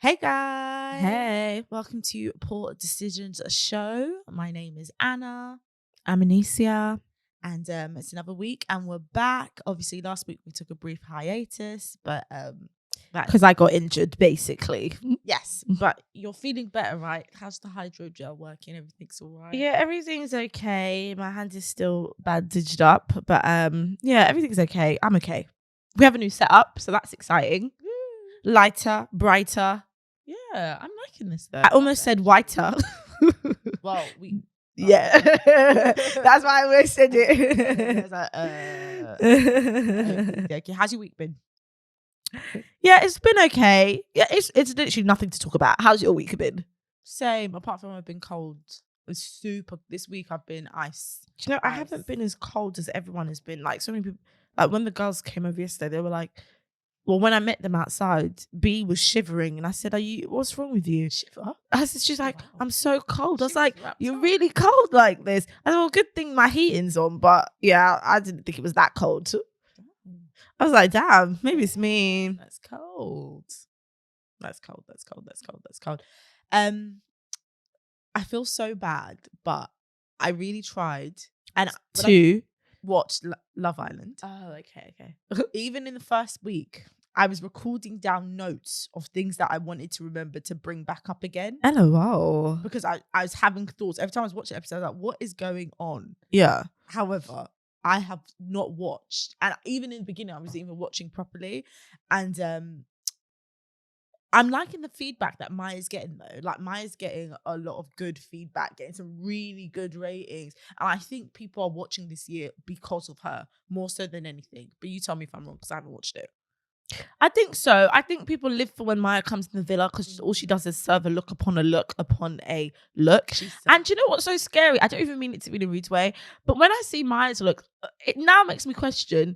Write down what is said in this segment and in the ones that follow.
Hey guys. Hey. Welcome to Poor Decisions Show. My name is Anna. I'm Anissa. And it's another week and we're back. Obviously, last week we took a brief hiatus, but Because I got injured, basically. yes, but you're feeling better, right? How's the hydro gel working? Everything's all right? Yeah, everything's okay. My hand is still bandaged up, but yeah, everything's okay. I'm okay. We have a new setup, so that's exciting. Lighter, brighter. Yeah, I'm liking this though. I almost said whiter. Well, we... Yeah. That's why I almost said it. Okay, how's your week been? Yeah, it's been okay. Yeah, it's literally nothing to talk about. How's your week been? Same, apart from I've been cold. It's super. This week I've been ice. Do you know, I haven't been as cold as everyone has been. Like, so many people, like when the girls came over yesterday, they were like, well, when I met them outside, B was shivering, and I said, what's wrong with you? Shiver? She's like, I'm so cold. I was She like, was wrapped you're up. really cold like this. I said, well, good thing my heating's on, but yeah, I didn't think it was that cold. I was like, damn, maybe it's me. That's cold. That's cold. I feel so bad, but I really tried and to watch Love Island. Oh, okay. Even in the first week, I was recording down notes of things that I wanted to remember to bring back up again. LOL. Because I was having thoughts. Every time I was watching an episode, I was like, what is going on? Yeah. However, I have not watched. And even in the beginning, I was even watching properly. And I'm liking the feedback that Maya's getting though. Like Maya's getting a lot of good feedback, getting some really good ratings. And I think people are watching this year because of her, more so than anything. But you tell me if I'm wrong because I haven't watched it. I think so. I think people live for when Maya comes to the villa because all she does is serve a look upon a look upon a look. And do you know what's so scary? I don't even mean it to be in a rude way, but when I see Maya's look, it now makes me question,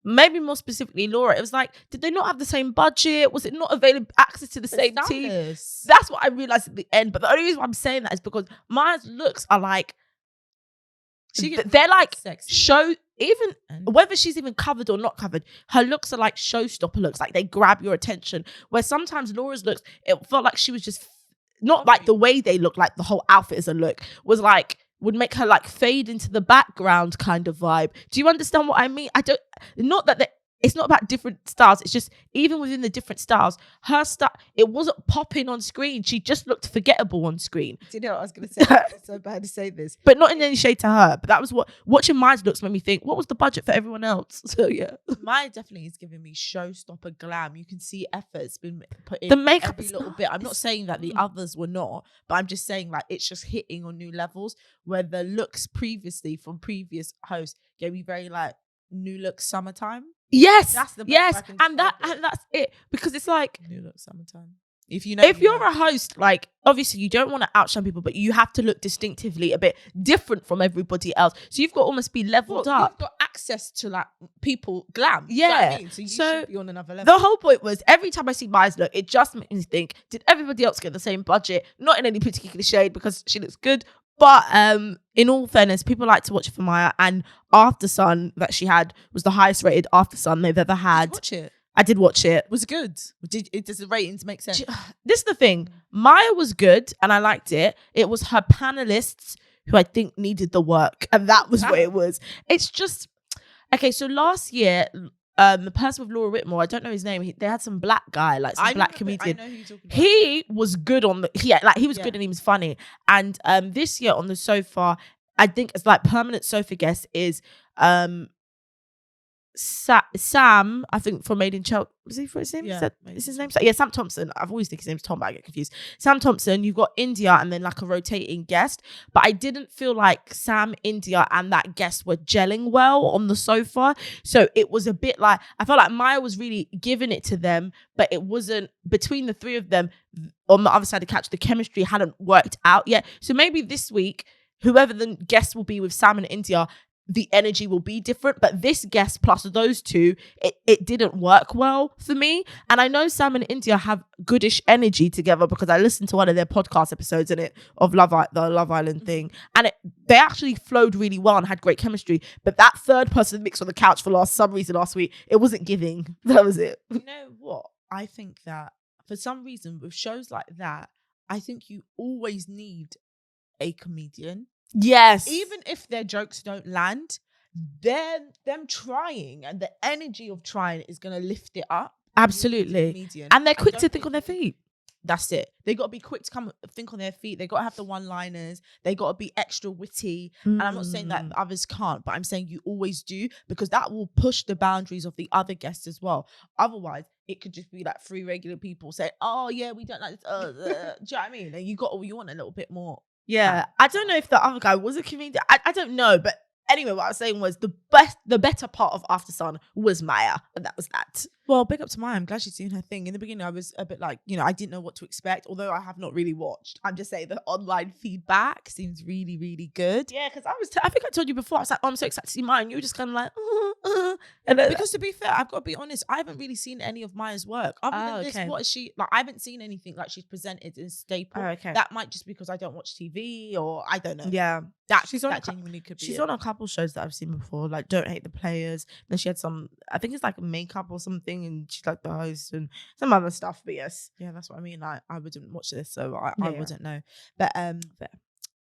maybe more specifically Laura. It was like, did they not have the same budget? Was it not available access to the same team? That's what I realized at the end. But the only reason why I'm saying that is because Maya's looks are like, they're like sexy. Show, even whether she's even covered or not covered, her looks are like showstopper looks, like they grab your attention. Where sometimes Laura's looks, it felt like she was just not like the way they look, like the whole outfit as a look was like, would make her like fade into the background kind of vibe. Do you understand what I mean? Not that it's not about different styles. It's just even within the different styles, her style, it wasn't popping on screen. She just looked forgettable on screen. Do you know what I was going to say? It's so bad to say this. But not in any shade to her. But that was what, watching Maya's looks made me think, what was the budget for everyone else? So yeah. Maya definitely is giving me showstopper glam. You can see effort's been put in the makeup every little bit. I'm not saying that the others were not, but I'm just saying like it's just hitting on new levels where the looks previously from previous hosts gave me very like new look summertime. Yes, that's the yes, and that's it, because it's like new look summertime. If you're a host, like obviously you don't want to outshine people, but you have to look distinctively a bit different from everybody else. So you've got to almost be leveled up. You've got access to like people glam. Yeah, you know what I mean? So you should be on another level. The whole point was every time I see Maya's look, it just makes me think: did everybody else get the same budget? Not in any particular shade because she looks good. But in all fairness, people like to watch it for Maya, and After Sun that she had was the highest rated After Sun they've ever had. Did you watch it? I did watch it. Was it good? Does the ratings make sense? This is the thing. Maya was good and I liked it. It was her panelists who I think needed the work, and that was what it was. It's just okay. So last year, the person with Laura Whitmore, I don't know his name. They had some black guy, like some black comedian. I know who you're talking about. He was good on the he was good and he was funny. And this year on the sofa, I think it's like permanent sofa guest is Sam, I think from Made in Chelsea. Was he for his name? Yeah, is his name? Yeah, Sam Thompson. I've always think his name's Tom, but I get confused. Sam Thompson, you've got India and then like a rotating guest. But I didn't feel like Sam, India and that guest were gelling well on the sofa. So it was a bit like, I felt like Maya was really giving it to them, but it wasn't, between the three of them on the other side of the couch, the chemistry hadn't worked out yet. So maybe this week, whoever the guest will be with Sam and India, the energy will be different. But this guest plus those two, it didn't work well for me. And I know Sam and India have goodish energy together because I listened to one of their podcast episodes in it of the Love Island thing, and they actually flowed really well and had great chemistry. But that third person mixed on the couch for some reason last week, it wasn't giving. That was it. You know what? I think that for some reason with shows like that, I think you always need a comedian. Yes. Even if their jokes don't land, them trying and the energy of trying is going to lift it up. Absolutely. And they're quick to think on their feet. That's it. They got to be quick to think on their feet. They got to have the one-liners. They got to be extra witty. And I'm not saying that others can't, but I'm saying you always do, because that will push the boundaries of the other guests as well. Otherwise, it could just be like 3 regular people saying, "Oh yeah, we don't like this." Do you know what I mean? And you want a little bit more. Yeah, I don't know if the other guy was a comedian. I don't know, but anyway, what I was saying was the better part of After Sun was Maya, and that was that. Well, big up to Maya. I'm glad she's doing her thing. In the beginning, I was a bit like, I didn't know what to expect, although I have not really watched. I'm just saying the online feedback seems really, really good. Yeah, because I think I told you before, I was like, oh, I'm so excited to see Maya, and you were just kind of like, And then, because to be fair, I've got to be honest, I haven't really seen any of Maya's work. Other than this, what is she, like, I haven't seen anything like she's presented in Staple. That might just because I don't watch TV, or I don't know. Yeah. She's on a couple shows that I've seen before, like Don't Hate the Players. Then she had some, I think it's like a makeup or something, and she's like the host and some other stuff. But yes, yeah, that's what I mean. Like, I wouldn't watch this, so I wouldn't know. But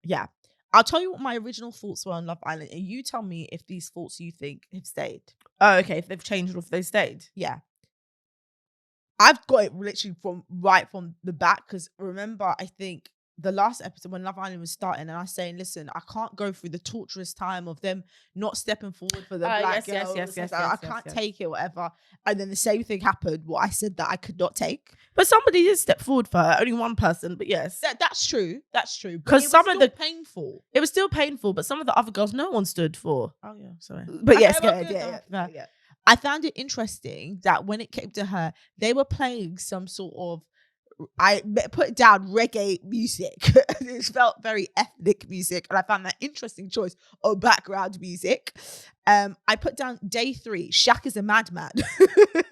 yeah, I'll tell you what my original thoughts were on Love Island, and you tell me if these thoughts you think have stayed. Oh, okay. If they've changed or if they stayed. Yeah, I've got it literally from the back, because remember, I think the last episode when Love Island was starting, and I was saying, listen, I can't go through the torturous time of them not stepping forward for the black girls. I can't take it, whatever. And then the same thing happened. What I said that I could not take. But somebody did step forward for her. Only one person, but yes. That's true. That's true. Because some of the painful. It was still painful, but some of the other girls, no one stood for. Oh yeah, sorry. But yes, go ahead. Yeah. I found it interesting that when it came to her, they were playing some sort of, I put it down, reggae music. It felt very ethnic music, and I found that interesting choice of background music. I put down day 3, Shaq is a madman.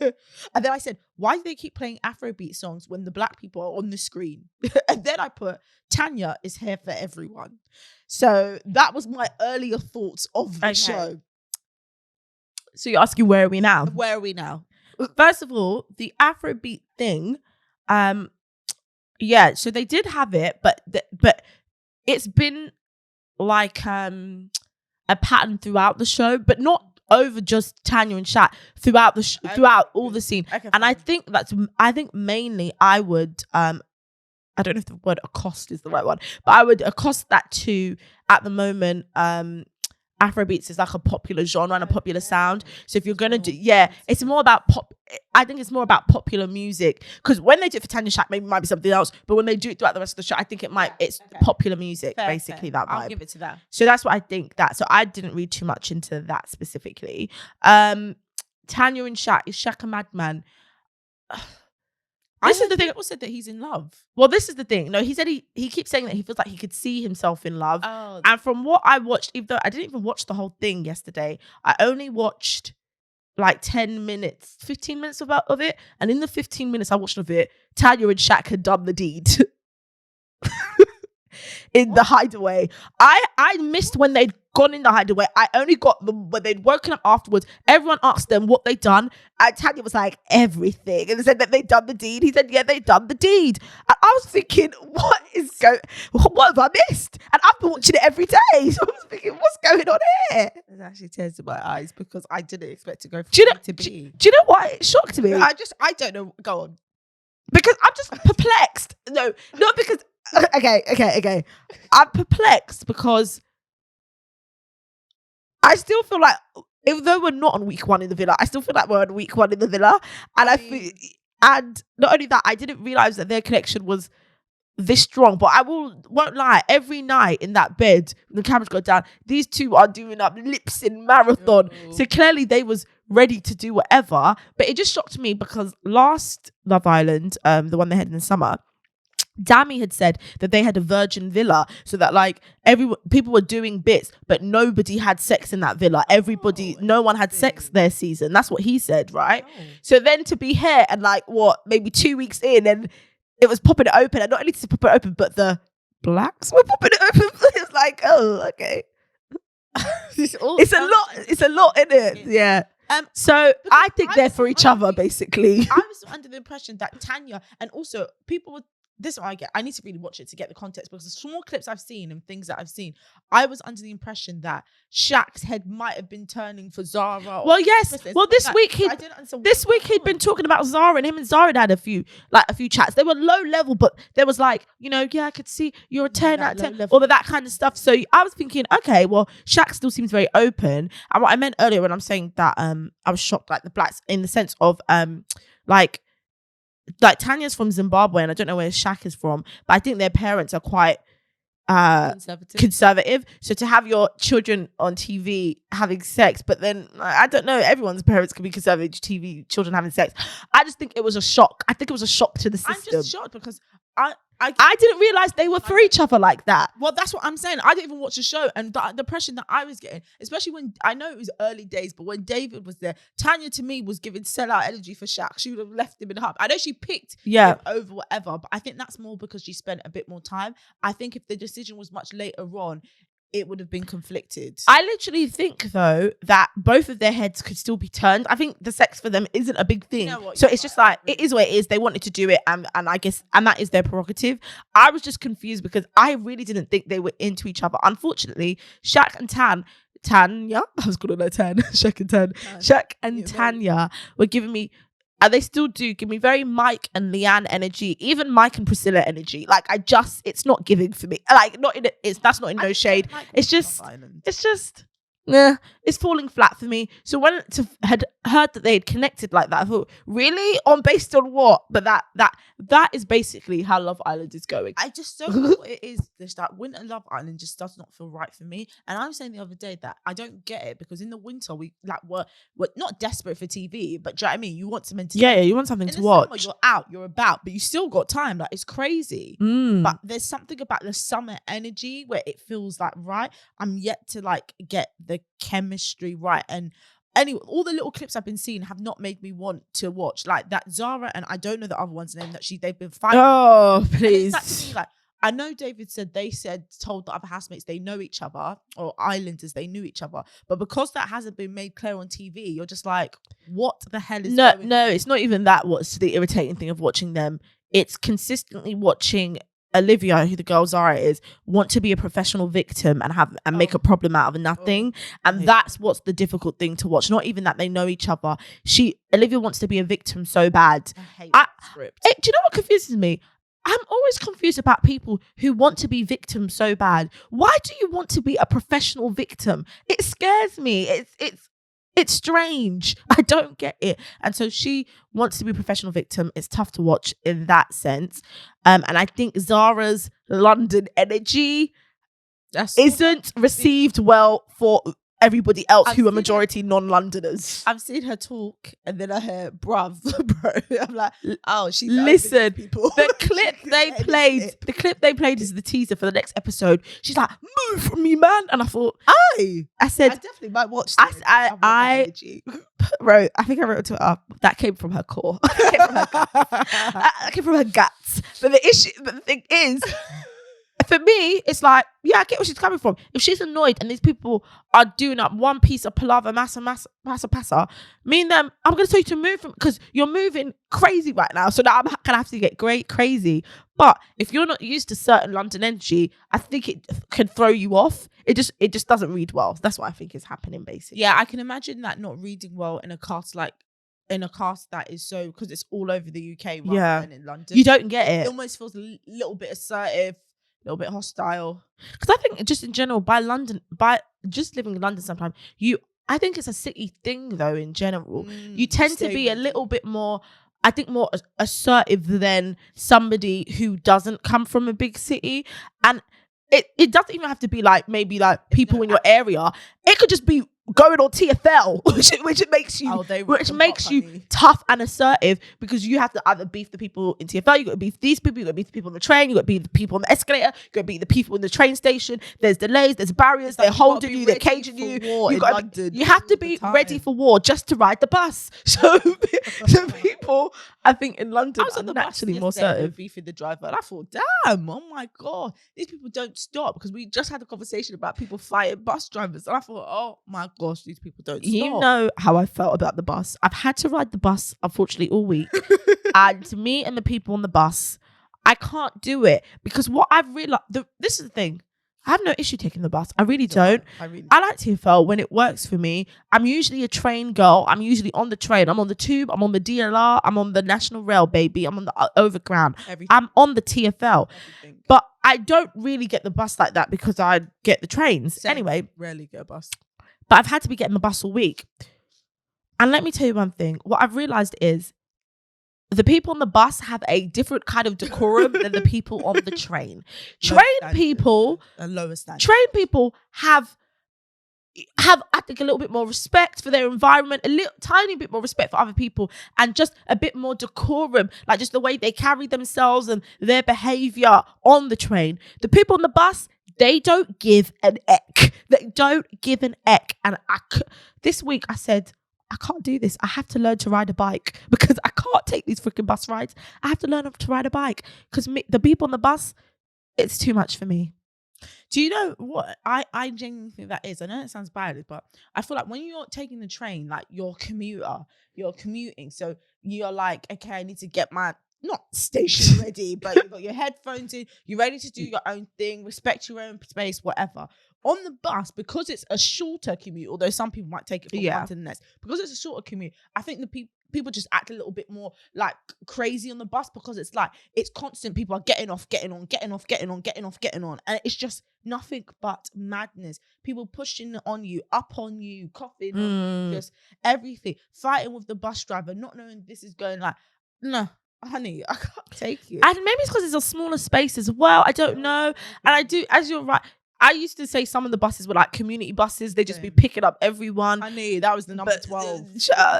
And then I said, why do they keep playing Afrobeat songs when the black people are on the screen? And then I put, Tanya is here for everyone. So that was my earlier thoughts of the show. So you're asking, where are we now? Where are we now? First of all, the Afrobeat thing, yeah, so they did have it, but it's been like a pattern throughout the show, but not over just Tanya and Shaq, throughout all the scene. And I think mainly I would I don't know if the word accost is the right one, but I would accost that to, at the moment, Afrobeats is like a popular genre and a popular sound. So if you're gonna do, it's more about pop. I think it's more about popular music, because when they do it for Tanya Shaq, maybe it might be something else. But when they do it throughout the rest of the show, I think it's popular music, basically. That vibe. I'll give it to that. So that's what I think. So I didn't read too much into that specifically. Tanya and Shaq, is Shaq a madman? This is the thing. People said that he's in love. Well, this is the thing. No, he said he keeps saying that he feels like he could see himself in love. Oh. And from what I watched, even though I didn't even watch the whole thing yesterday, I only watched like 10 minutes, 15 minutes of it. And in the 15 minutes I watched of it, Tanya and Shaq had done the deed. In the hideaway. I missed when they'd gone in the hideaway. I only got them when they'd woken up afterwards. Everyone asked them what they'd done, and Tanya was like, everything. And they said that they'd done the deed. He said, yeah, they'd done the deed. And I was thinking, what have I missed? And I've been watching it every day. So I was thinking, what's going on here? There's actually tears in my eyes, because I didn't expect to go from do you know why it shocked me? I don't know. Go on. Because I'm just perplexed. No, not because okay. I'm perplexed because I still feel like, even though we're not on week 1 in the villa, I still feel like we're on week 1 in the villa. And and not only that, I didn't realize that their connection was this strong. But I won't lie, every night in that bed, when the cameras go down, these two are doing up lips in marathon. Oh. So clearly they was ready to do whatever. But it just shocked me because last Love Island, the one they had in the summer, Dami had said that they had a virgin villa, so that like people were doing bits, but nobody had sex in that villa. No one had sex their season. That's what he said, right? Oh. So then to be here and like maybe 2 weeks in, and it was popping it open, and not only to pop it open, but the blacks were popping it open. It was like, oh, okay. It's a lot in it. Yeah. So I think they're was for each other, basically. I was under the impression that Tanya, and also people would, this is what I get. I need to really watch it to get the context, because the small clips I've seen and things that I've seen, I was under the impression that Shaq's head might have been turning for Zara. Well, yes. Well, this week he'd been talking about Zara, and him and Zara had a few chats. They were low level, but there was like, yeah, I could see you're a 10 out of 10, all of that kind of stuff. So I was thinking, okay, well, Shaq still seems very open. And what I meant earlier when I'm saying that, I was shocked, like the blacks, in the sense of like Tanya's from Zimbabwe, and I don't know where Shaq is from, but I think their parents are quite conservative. So to have your children on TV having sex, but then I don't know, everyone's parents can be conservative. TV children having sex. I just think it was a shock. I think it was a shock to the system. I'm just shocked because I didn't realize they were for each other like that. Well, that's what I'm saying. I didn't even watch the show, and the impression that I was getting, especially when, I know it was early days, but when David was there, Tanya to me was giving sellout energy for Shaq. She would have left him in the hub. I know she picked him over whatever, but I think that's more because she spent a bit more time. I think if the decision was much later on, it would have been conflicted. I literally think, though, that both of their heads could still be turned. I think the sex for them isn't a big thing. So it's just like, it is what it is. They wanted to do it, and I guess, and that is their prerogative. I was just confused because I really didn't think they were into each other. Unfortunately, Shaq and Tanya, I was calling her Tan, Shaq and Tanya were giving me, and they still do give me very Mike and Leanne energy, even Mike and Priscilla energy. Like, it's not giving for me. Like, that's not in no shade. It's just, it's falling flat for me. So when I had heard that they had connected like that, I thought, really? Based on what? But that is basically how Love Island is going. I just don't know what it is. This that winter Love Island just does not feel right for me. And I was saying the other day that I don't get it, because in the winter we're not desperate for TV, but do you know what I mean? You want some entertainment. Yeah, you want something to watch. Summer, you're out, you're about, but you still got time. Like, it's crazy. But there's something about the summer energy where it feels like, right, I'm yet to like get the chemistry right. And anyway, all the little clips I've been seeing have not made me want to watch. Like that Zara, and I don't know the other one's name, that they've been fighting. Oh, please. Like, I know David told the other housemates they know each other, or Islanders, they knew each other. But because that hasn't been made clear on TV, you're just like, what the hell is going on? No, it's not even that what's the irritating thing of watching them. It's consistently watching Olivia, who the girl Zara is, want to be a professional victim and make a problem out of nothing. And that's what's the difficult thing to watch. Not even that they know each other. Olivia wants to be a victim so bad. I hate that script. Do you know what confuses me? I'm always confused about people who want to be victims so bad. Why do you want to be a professional victim? It scares me. It's strange. I don't get it. And so she wants to be a professional victim. It's tough to watch in that sense. And I think Zara's London energy isn't received well for everybody else who are majority non-Londoners. I've seen her talk, and then I hear bruv, bro. I'm like, oh, she's listen. People. The clip they played is the teaser for the next episode. She's like, move from me, man. And I thought, I said, I definitely might watch. I wrote. I think I wrote to her. That came from her core. That came from her guts. But the thing is, for me, it's like, yeah, I get where she's coming from. If she's annoyed and these people are doing up one piece of palaver, massa, me and them, I'm going to tell you to move from, because you're moving crazy right now. So now I'm going to have to get crazy. But if you're not used to certain London energy, I think it can throw you off. It just doesn't read well. That's what I think is happening, basically. Yeah, I can imagine that not reading well in a cast that is so, because it's all over the UK rather than in London. You don't get it. It almost feels a little bit assertive, a little bit hostile. Because I think just in general, by just living in London sometimes, I think it's a city thing though in general. You tend to be a little bit more, I think, more assertive than somebody who doesn't come from a big city. And it doesn't even have to be like maybe like people in your area. It could just be going on TFL, which makes you tough and assertive, because you have to either beef the people in TFL, you got to beef these people, you got to beef the people on the train, you got to beef the people on the escalator, you got to beef the people in the train station. There's delays, there's barriers, they're holding you, they're caging you. You have to be ready for war just to ride the bus. So people, I think, in London are naturally more assertive. Beefing the driver, and I thought, damn, oh my god, these people don't stop, because we just had a conversation about people fighting bus drivers, and I thought, oh my god. gosh, these people don't You stop. know how I felt about the bus. I've had to ride the bus, unfortunately, all week. And to me and the people on the bus, I can't do it because what I've realized, this is the thing. I have no issue taking the bus. I really don't. I really I like TfL when it works for me. I'm usually a train girl. I'm usually on the train. I'm on the tube. I'm on the DLR. I'm on the National Rail, baby. I'm on the overground. everything. I'm on the TfL. Everything. But I don't really get the bus like that because I get the trains. Same. Anyway, Rarely get a bus. but I've had to be getting the bus all week. And let me tell you one thing. What I've realized is the people on the bus have a different kind of decorum than the people on the train. Train people have I think a little bit more respect for their environment, a little tiny bit more respect for other people, and just a bit more decorum, like just the way they carry themselves and their behavior on the train. The people on the bus, they don't give an eck. They don't give an eck. And this week I said, I can't do this. I have to learn to ride a bike because I can't take these freaking bus rides. I have to learn to ride a bike because the people on the bus, it's too much for me. Do you know what I genuinely think that is? I know it sounds bad, but I feel like when you're taking the train, like you're commuting. So you're like, okay, I need to get my not station ready, but you've got your headphones in, you're ready to do your own thing, respect your own space, whatever. On the bus, because it's a shorter commute, although some people might take it from one to the next, because it's a shorter commute, I think the people just act a little bit more like crazy on the bus because it's like it's constant. People are getting off, getting on, getting off, getting on, getting off, getting on, and it's just nothing but madness. People pushing on you, up on you, coughing on you, just everything, fighting with the bus driver, not knowing this is going like, no, honey, I can't take it. And maybe it's because it's a smaller space as well. I don't know. And I do, as you're right, I used to say some of the buses were like community buses. They just be picking up everyone. Honey, that was the number 12.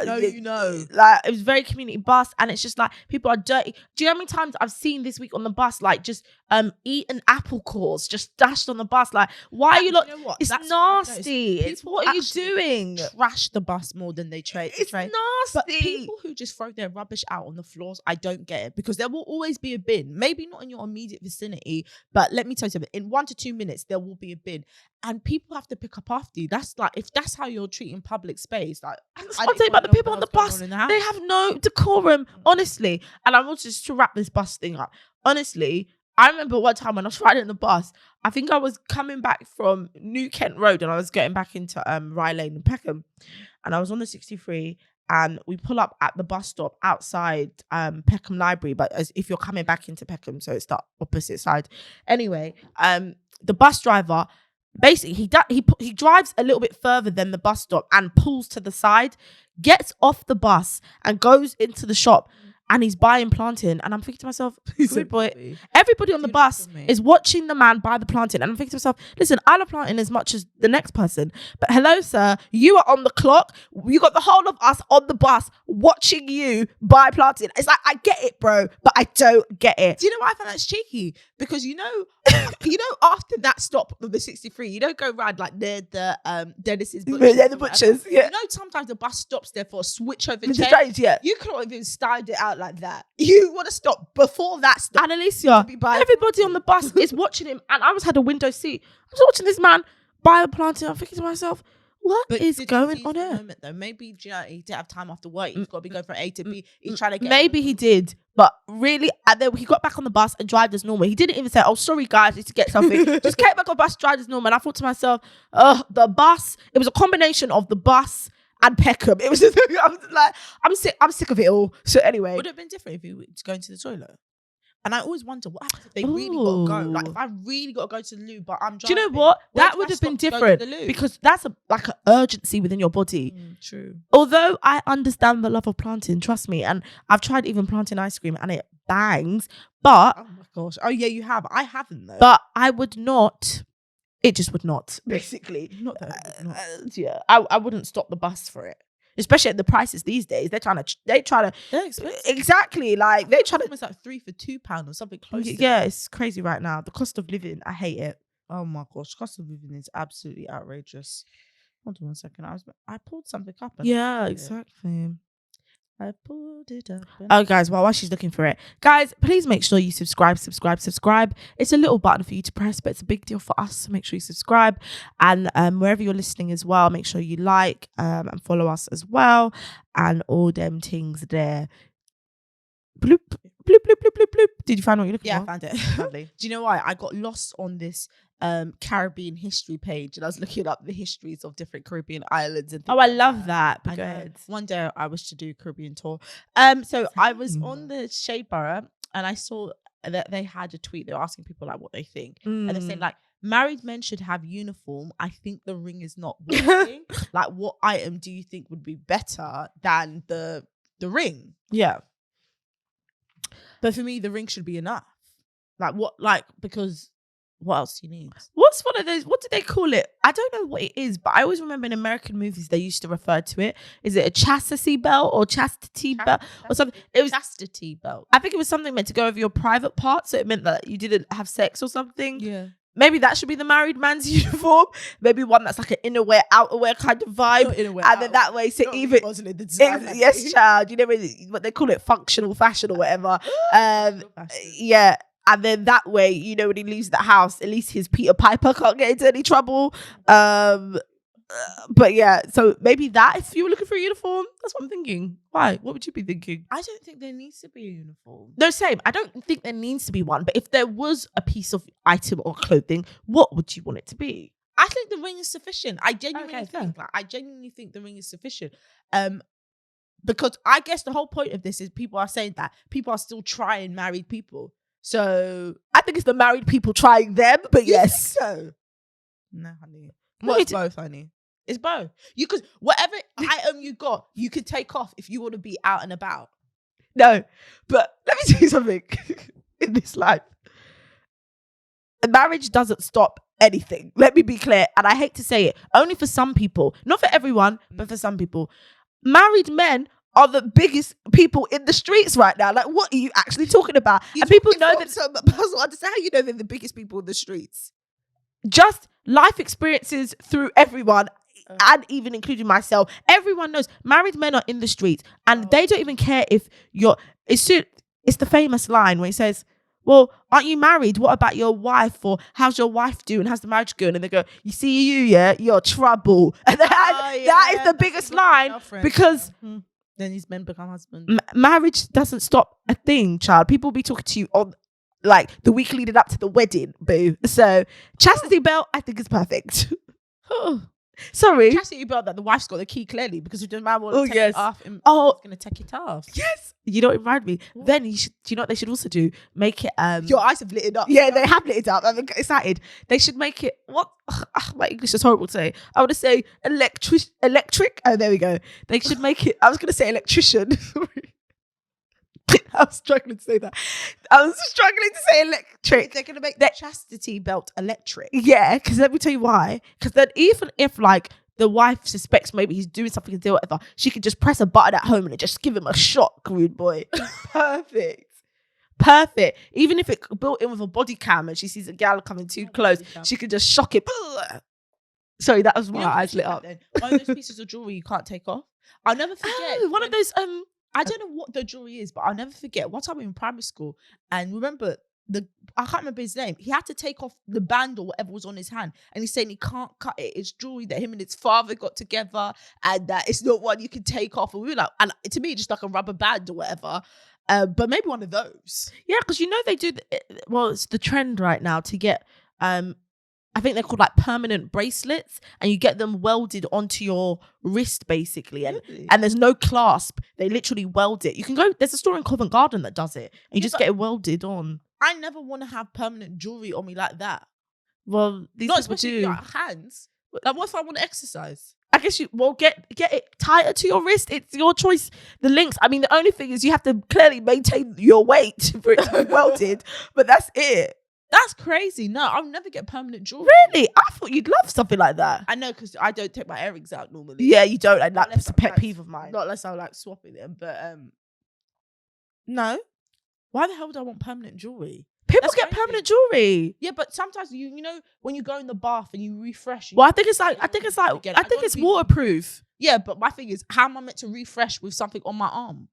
No, you know. Like, it was very community bus. And it's just like, people are dirty. Do you know how many times I've seen this week on the bus, like just eat an apple cores just dashed on the bus? Like, why are you not? You know, it's nasty. It's what are you doing? Trash the bus more than they trade. It's nasty. But people who just throw their rubbish out on the floors, I don't get it, because there will always be a bin. Maybe not in your immediate vicinity, but let me tell you something. In 1 to 2 minutes, there will be a bin, and people have to pick up after you. That's like, if that's how you're treating public space, like I'm saying about the people on the bus, they have no decorum, honestly. And I want just to wrap this bus thing up. Honestly, I remember one time when I was riding the bus, I think I was coming back from New Kent Road and I was getting back into Rye Lane in Peckham, and I was on the 63. And we pull up at the bus stop outside Peckham Library, but as if you're coming back into Peckham, so it's the opposite side. Anyway, the bus driver, basically, he drives a little bit further than the bus stop and pulls to the side, gets off the bus and goes into the shop. And he's buying plantain. And I'm thinking to myself, good boy. Everybody on the bus is watching the man buy the plantain. And I'm thinking to myself, listen, I love plantain as much as the next person. But hello, sir, you are on the clock. You got the whole of us on the bus watching you buy plantain. It's like, I get it, bro, but I don't get it. Do you know why I find that's cheeky? Because you know, after that stop of the 63, you don't go round like they're the Dennis's butchers. They're the butchers, yeah. You know, sometimes the bus stops there for a switch over change. Yeah. You couldn't even styled it out like that. You want to stop before that stop. And Anissa, everybody on the bus is watching him, and I had a window seat. I was watching this man buy a plantain. I'm thinking to myself, what is going on here? Moment, though? Maybe he didn't have time after work. He's got to be going from A to B. He's trying to get. Maybe he did, but really, and then he got back on the bus and drive as normal. He didn't even say, "Oh, sorry, guys, I need to get something." Just came back on the bus, drive as normal. And I thought to myself, the bus. It was a combination of the bus and Peckham. It was just, I was like, I'm sick of it all. So anyway, would it have been different if he was going to the toilet? And I always wonder what happens if they really got to go. Like, if I really got to go to the loo, but I'm driving. Do you know what? That would have been different, because that's like an urgency within your body. True. Although I understand the love of planting, trust me, and I've tried even planting ice cream and it bangs. But oh my gosh, oh yeah, you have. I haven't though. But I would not. It just would not. Basically, not that. Yeah, I wouldn't stop the bus for it. Especially at the prices these days, they're trying to. They're expensive. Exactly, like they're trying to. It's like 3 for £2 or something close. Yeah, it's crazy right now. The cost of living, I hate it. Oh my gosh, cost of living is absolutely outrageous. Hold on 1 second. I pulled something up. Yeah, exactly. I pulled it up. Oh, guys, while she's looking for it, guys, please make sure you subscribe. It's a little button for you to press, but it's a big deal for us. So make sure you subscribe, and wherever you're listening as well, make sure you like and follow us as well, and all them things there. Bloop, bloop, bloop, bloop, bloop, bloop. Did you find what you're looking for? Yeah, I found it. Lovely. Do you know why? I got lost on this Caribbean history page, and I was looking up the histories of different Caribbean islands and things. Oh, I love that. But I go know. ahead. One day I wish to do a Caribbean tour. So I was on the Shea Borough, and I saw that they had a tweet. They were asking people like what they think, and they said like married men should have uniform. I think the ring is not working. Like, what item do you think would be better than the ring? Yeah. But for me, the ring should be enough. Because what else do you need? What's one of those? What do they call it? I don't know what it is, but I always remember in American movies they used to refer to it. Is it a chastity belt or chastity belt or something? It was chastity belt. I think it was something meant to go over your private parts, so it meant that you didn't have sex or something. Yeah. Maybe that should be the married man's uniform. Maybe one that's like an innerwear, outerwear kind of vibe. And then that way, so even yes, child, you know what they call it, functional fashion or whatever. Yeah. And then that way, you know, when he leaves the house, at least his Peter Piper can't get into any trouble. But yeah, so maybe that if you were looking for a uniform, that's what I'm thinking. Why? What would you be thinking? I don't think there needs to be a uniform. No, same. I don't think there needs to be one. But if there was a piece of item or clothing, what would you want it to be? I think the ring is sufficient. I genuinely think the ring is sufficient. Because I guess the whole point of this is people are saying that people are still trying married people. So I think it's the married people trying them. But yes, so no, honey. Well, it's both, honey. It's both. You could whatever item you got, you could take off if you want to be out and about. No, but let me tell you something. In this life, marriage doesn't stop anything. Let me be clear, and I hate to say it, only for some people, not for everyone, but for some people. Married men are the biggest people in the streets right now. Like, what are you actually talking about? And people know that. So, I understand how you know they're the biggest people in the streets. Just life experiences through everyone, and even including myself. Everyone knows married men are in the streets, and they don't even care if you're. It's the famous line where he says, well, aren't you married? What about your wife? Or how's your wife doing? How's the marriage going? And they go, you see you, yeah, you're trouble. And that is the biggest line because then these men become husbands. Marriage doesn't stop a thing, child. People be talking to you on like the week leading up to the wedding, boo. So chastity belt, I think is perfect. Sorry. Chastity belt that the wife's got the key clearly because if the man wants to take it off, he's going to take it off. Yes. You know what reminded me? What? Then do you know what they should also do? Make it your eyes have lit it up. Yeah, they have lit it up. I'm excited. They should make it what my English is horrible to say. I want to say electric. Oh, there we go. They should make it. I was gonna say electrician. Sorry. I was struggling to say that. I was struggling to say electric. They're going to make the chastity belt electric. Yeah, because let me tell you why. Because then even if like the wife suspects maybe he's doing something or whatever, she could just press a button at home and just give him a shock, rude boy. Perfect. Even if it built in with a body cam and she sees a gal coming too close, she could just shock it. Sorry, that was my eyes lit up. One of those pieces of jewelry you can't take off. I'll never forget. One of those I don't know what the jewelry is, but I'll never forget. One time we were in primary school, and remember I can't remember his name. He had to take off the band or whatever was on his hand, and he's saying he can't cut it. It's jewelry that him and his father got together, and that it's not one you can take off. And we were like, and to me, just like a rubber band or whatever. But maybe one of those. Yeah, because you know they do. It's the trend right now to get. I think they're called like permanent bracelets, and you get them welded onto your wrist basically, and there's no clasp. They literally weld it. You can go. There's a store in Covent Garden that does it, and you just get it welded on. I never want to have permanent jewelry on me like that. Well, these not people especially do. Like hands. Like, what if I want to exercise? I guess you get it tighter to your wrist. It's your choice. The links. I mean, the only thing is you have to clearly maintain your weight for it to be welded, but that's it. That's crazy. No, I'll never get permanent jewelry. Really? I thought you'd love something like that. I know, because I don't take my earrings out normally. Yeah, you don't. And that's a pet peeve of mine. Not unless I like swapping them. But no. Why the hell would I want permanent jewelry? People That's get crazy. permanent jewelry. Yeah, but sometimes you know when you go in the bath and you refresh. Well, I think it's waterproof. Yeah, but my thing is, how am I meant to refresh with something on my arm?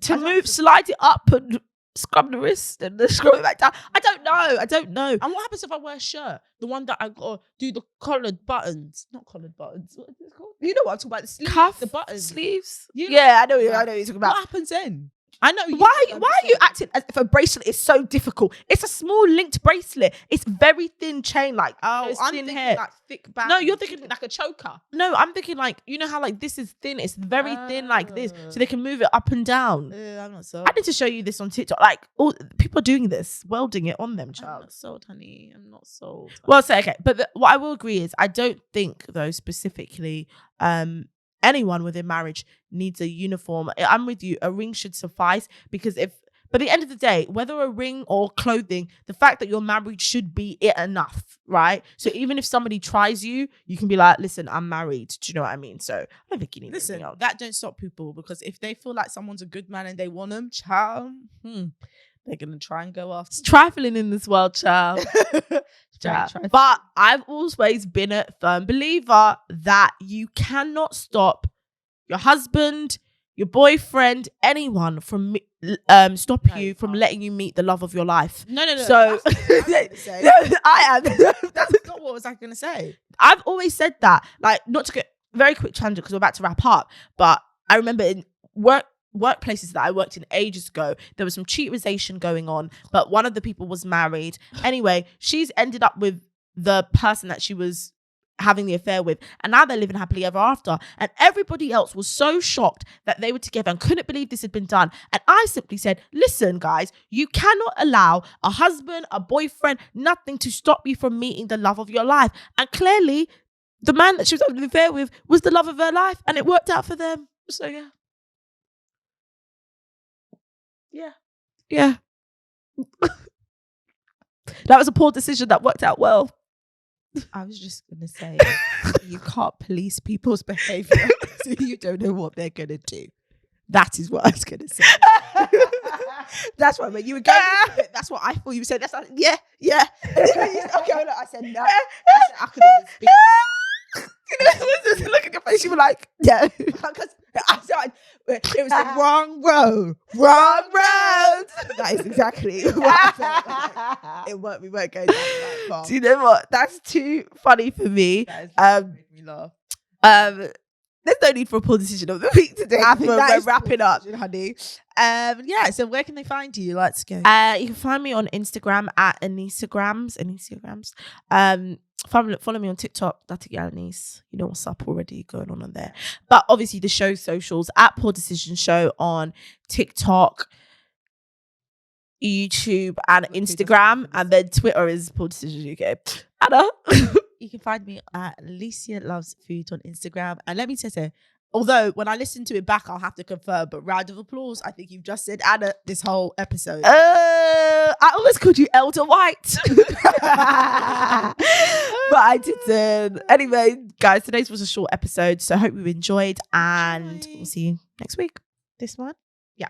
Slide it up and scrub the wrist and then scrub it back down. I don't know. And what happens if I wear a shirt? The one that I got to do the collared buttons. Not collared buttons. What is it called? You know what I'm talking about? The sleeves, Cuff, the buttons. sleeves. You know Yeah, I know what you're talking about. What happens then? I know. Why are you acting as if a bracelet is so difficult? It's a small linked bracelet. It's very thin chain, like I'm thin thinking hair. like thick band. No, you're thinking like a choker. No, I'm thinking like, you know how like this is thin. It's very thin like this, so they can move it up and down. I'm not sold. I need to show you this on TikTok. Like all people are doing this, welding it on them, child. I'm not sold, honey. I'm not sold. Well, so okay, but what I will agree is I don't think though specifically anyone within marriage needs a uniform. I'm with you. A ring should suffice because but at the end of the day, whether a ring or clothing, the fact that you're married should be it enough, right? So even if somebody tries you, you can be like, listen, I'm married. Do you know what I mean? So I don't think you need anything else. That don't stop people because if they feel like someone's a good man and they want them, child, they're going to try and go after. It's trifling in this world, child. But I've always been a firm believer that you cannot stop your husband, your boyfriend, anyone from stop you from letting you meet the love of your life. No. So I am. That's not what was I going to say. I've always said that. Like, not to get very quick tangent because we're about to wrap up, but I remember in workplaces that I worked in ages ago, there was some cheaterization going on, but one of the people was married. Anyway, she's ended up with the person that she was having the affair with, and now they're living happily ever after, and everybody else was so shocked that they were together and couldn't believe this had been done. And I simply said, listen guys, you cannot allow a husband, a boyfriend, nothing to stop you from meeting the love of your life. And clearly the man that she was having the affair with was the love of her life, and it worked out for them. So yeah that was a poor decision that worked out well. I was just going to say, you can't police people's behavior, so you don't know what they're going to do. That is what I was going to say. That's what I mean. You were going into it. That's what I thought you were saying. That's like, yeah. Okay, look, I said no. I couldn't even speak. Look at your face. You were like, yeah. Because I started, it was the wrong road. That is exactly what I felt. It weren't. We weren't going down that path. Do you know what? That's too funny for me. That made me laugh. There's no need for a poor decision of the week today. I think we're wrapping up, honey. So where can they find you? Let's go. You can find me on Instagram at Anissagrams. Follow me on TikTok, that's Anissa. You know what's up already going on there. But obviously the show's socials at Poor Decision Show on TikTok, YouTube, and Instagram, and then Twitter is Poor Decision UK. Anna. You can find me at Alicia Loves Food on Instagram. And let me tell you, although when I listen to it back, I'll have to confirm, but round of applause, I think you've just said Anna this whole episode. I always called you Elder Whyte. But I didn't. Anyway, guys, today's was a short episode, so I hope you enjoyed, and we'll see you next week. This one? Yeah.